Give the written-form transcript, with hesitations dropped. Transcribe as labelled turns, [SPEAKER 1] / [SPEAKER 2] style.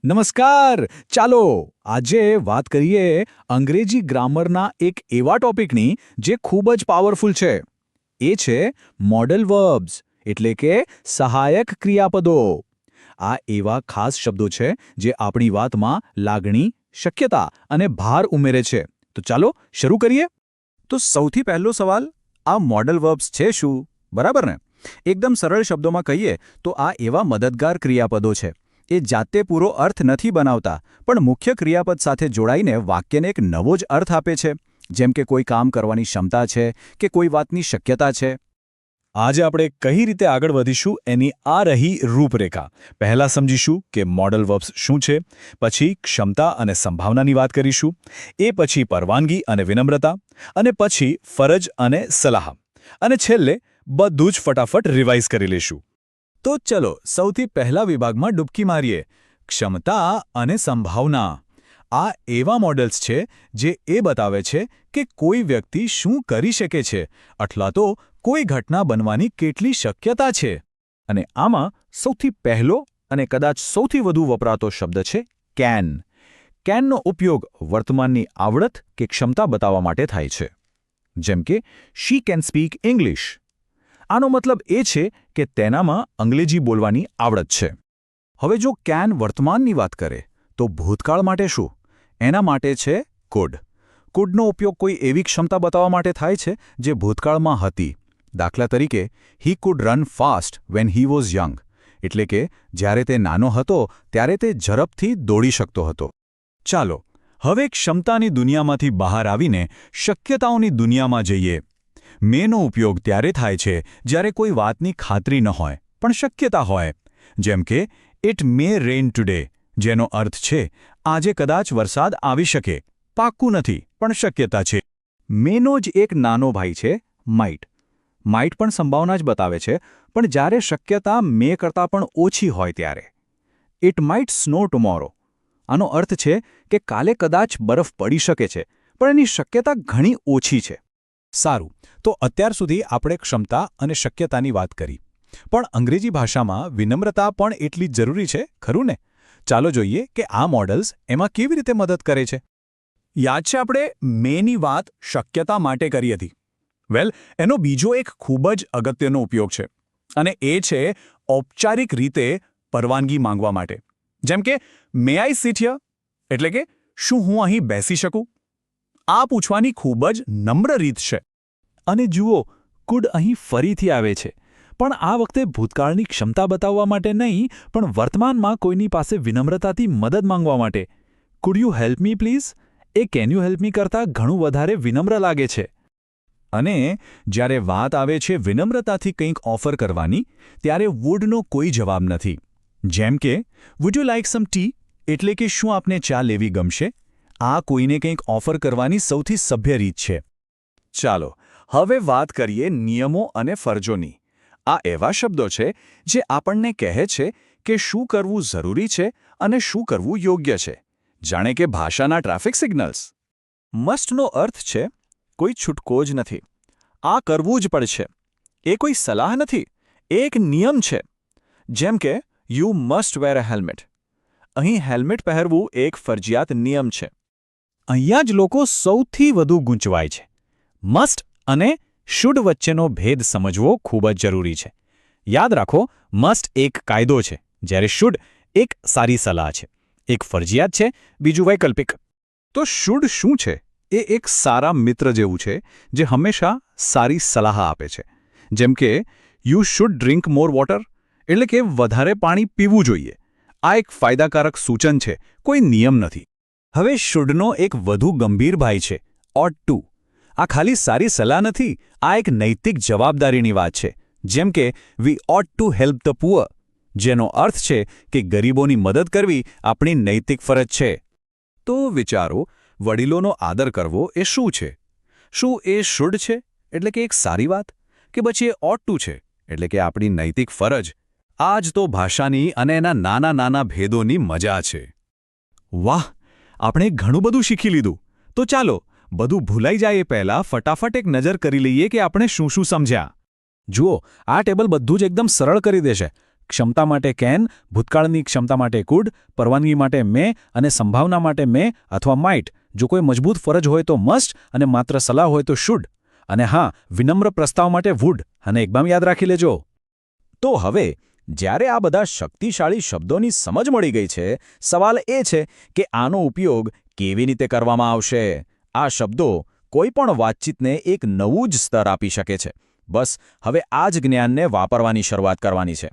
[SPEAKER 1] નમસ્કાર. ચાલો આજે વાત કરીએ અંગ્રેજી ગ્રામરના એક એવા ટોપિકની જે ખૂબ જ પાવરફુલ છે. એ છે મોડલ વર્બ્સ એટલે કે સહાયક ક્રિયાપદો. આ એવા ખાસ શબ્દો છે જે આપણી વાતમાં લાગણી, શક્યતા અને ભાર ઉમેરે છે. તો ચાલો શરૂ કરીએ.
[SPEAKER 2] તો સૌથી પહેલો સવાલ, આ મોડલ વર્બ્સ છે શું? બરાબર ને? એકદમ સરળ શબ્દોમાં કહીએ તો આ એવા મદદગાર ક્રિયાપદો છે. એ જાતે પૂરો અર્થ નથી બનાવતા, પણ મુખ્ય ક્રિયાપદ સાથે જોડાઈને વાક્યને એક નવો જ અર્થ આપે છે. જેમ કે કોઈ કામ કરવાની ક્ષમતા છે કે કોઈ વાતની શક્યતા છે.
[SPEAKER 1] આજે આપણે કઈ રીતે આગળ વધીશું એની આ રહી રૂપરેખા. પહેલા સમજીશું કે મોડલ વર્બ્સ શું છે, પછી ક્ષમતા અને સંભાવનાની વાત કરીશું, એ પછી પરવાનગી અને વિનમ્રતા, અને પછી ફરજ અને સલાહ, અને છેલ્લે બધું જ ફટાફટ રિવાઇઝ કરી લઈશું.
[SPEAKER 2] તો ચલો સૌથી પહેલા વિભાગમાં ડૂબકી મારીએ. ક્ષમતા અને સંભાવના. આ એવા મોડલ્સ છે જે એ બતાવે છે કે કોઈ વ્યક્તિ શું કરી શકે છે, અથવા તો કોઈ ઘટના બનવાની કેટલી શક્યતા છે. અને આમાં સૌથી પહેલો અને કદાચ સૌથી વધુ વપરાતો શબ્દ છે કેન. કેનનો ઉપયોગ વર્તમાનની આવડત કે ક્ષમતા બતાવવા માટે થાય છે. જેમ કે શી કેન સ્પીક ઇંગ્લિશ. આનો મતલબ એ છે કે તેનામાં અંગ્રેજી બોલવાની આવડત છે. હવે જો કેન વર્તમાનની વાત કરે તો ભૂતકાળ માટે શું? એના માટે છે કુડ. કુડનો ઉપયોગ કોઈ એવી ક્ષમતા બતાવવા માટે થાય છે જે ભૂતકાળમાં હતી. દાખલા તરીકે he could run fast when he was young. એટલે કે જ્યારે તે નાનો હતો ત્યારે તે ઝડપથી દોડી શકતો હતો. ચાલો હવે ક્ષમતાની દુનિયામાંથી બહાર આવીને શક્યતાઓની દુનિયામાં જઈએ. મેનો ઉપયોગ ત્યારે થાય છે જ્યારે કોઈ વાતની ખાતરી ન હોય પણ શક્યતા હોય. જેમ કે ઇટ મે રેન ટુડે, જેનો અર્થ છે આજે કદાચ વરસાદ આવી શકે. પાક્કું નથી પણ શક્યતા છે. મેનો જ એક નાનો ભાઈ છે માઇટ. માઇટ પણ સંભાવના જ બતાવે છે, પણ જ્યારે શક્યતા મે કરતાં પણ ઓછી હોય ત્યારે. It might snow tomorrow. આનો અર્થ છે કે કાલે કદાચ બરફ પડી શકે છે, પણ એની શક્યતા ઘણી ઓછી છે. સારું, તો અત્યાર સુધી આપણે ક્ષમતા અને શક્યતાની વાત કરી. પણ અંગ્રેજી ભાષામાં વિનમ્રતા પણ એટલી જ જરૂરી છે, ખરું ને? ચાલો જોઈએ કે આ મોડલ્સ એમાં કેવી રીતે મદદ કરે છે. યાદ છે આપણે મેની વાત શક્યતા માટે કરી હતી. વેલ, એનો બીજો એક ખૂબ જ અગત્યનો ઉપયોગ છે, અને એ છે ઔપચારિક રીતે પરવાનગી માંગવા માટે. જેમ કે મે આઈ સિટ હિયર, એટલે કે શું હું અહીં બેસી શકું? આ પૂછવાની ખૂબ જ નમ્ર રીત છે. અને જુઓ, કુડ અહીં ફરીથી આવે છે, પણ આ વખતે ભૂતકાળની ક્ષમતા બતાવવા માટે નહીં, પણ વર્તમાનમાં કોઈની પાસે વિનમ્રતાથી મદદ માંગવા માટે. Food you help me please? A can you help me કરતાં ઘણું વધારે વિનમ્ર લાગે છે. અને જ્યારે વાત આવે છે વિનમ્રતાથી કંઈક ઓફર કરવાની, ત્યારે વુડનો કોઈ જવાબ નથી. જેમ કે would you like some tea, એટલે કે શું આપને ચા લેવી ગમશે? આ કોઈને કંઈક ઓફર કરવાની સૌથી સભ્ય રીત છે. ચાલો હવે વાત કરીએ નિયમો અને ફરજોની. આ એવા શબ્દો છે જે આપણને કહે છે કે શું કરવું જરૂરી છે અને શું કરવું યોગ્ય છે. જાણે કે ભાષાના ટ્રાફિક સિગ્નલ્સ. મસ્ટનો અર્થ છે કોઈ છૂટકો જ નથી. આ કરવું જ પડશે. એ કોઈ સલાહ નથી, એ એક નિયમ છે. જેમ કે you must wear a helmet. અહીં હેલ્મેટ પહેરવું એક ફરજિયાત નિયમ છે. અહીંયા જ લોકો સૌથી વધુ ગૂંચવાય છે. મસ્ટ અને શુડ વચ્ચેનો ભેદ સમજવો ખૂબ જ જરૂરી છે. યાદ રાખો, મસ્ટ એક કાયદો છે, જ્યારે શુડ એક સારી સલાહ છે. એક ફરજિયાત છે, બીજું વૈકલ્પિક. તો શુડ શું છે? એ એક સારા મિત્ર જેવું છે જે હંમેશા સારી સલાહ આપે છે. જેમ કે you should drink more water, એટલે કે વધારે પાણી પીવું જોઈએ. આ એક ફાયદાકારક સૂચન છે, કોઈ નિયમ નથી. હવે શુડનો એક વધુ ગંભીર ભાઈ છે, ઓટ ટુ. આ ખાલી સારી સલાહ નથી, આ એક નૈતિક જવાબદારીની વાત છે. જેમ કે વી ઓટ ટુ હેલ્પ ધ પુઅર, જેનો અર્થ છે કે ગરીબોની મદદ કરવી આપણી નૈતિક ફરજ છે. તો વિચારો, વડીલોનો આદર કરવો એ શું છે? શું એ શુડ છે, એટલે કે એક સારી વાત, કે પછી એ ઓટ ટુ છે, એટલે કે આપણી નૈતિક ફરજ? આ જ તો ભાષાની અને એના નાના નાના ભેદોની મજા છે. વાહ, આપણે ઘણું બધું શીખી લીધું. તો ચાલો બધું ભૂલાઈ જાય એ પહેલાં ફટાફટ એક નજર કરી લઈએ કે આપણે શું શું સમજ્યા. જુઓ, આ ટેબલ બધું જ એકદમ સરળ કરી દેશે. ક્ષમતા માટે કેન, ભૂતકાળની ક્ષમતા માટે કુડ, પરવાનગી માટે મે અને સંભાવના માટે મે અથવા માઇટ. જો કોઈ મજબૂત ફરજ હોય તો મસ્ટ અને માત્ર સલાહ હોય તો શુડ. અને હા, વિનમ્ર પ્રસ્તાવ માટે વુડ. અને એકદમ યાદ રાખી લેજો.
[SPEAKER 1] તો હવે જ્યારે આ બધા શક્તિશાળી શબ્દોની સમજ મળી ગઈ છે, સવાલ એ છે કે આનો ઉપયોગ કેવી રીતે કરવામાં આવશે. આ શબ્દો કોઈ પણ વાતચીતને એક નવું જ સ્તર આપી શકે છે. બસ હવે આ જ જ્ઞાનને વાપરવાની શરૂઆત કરવાની છે.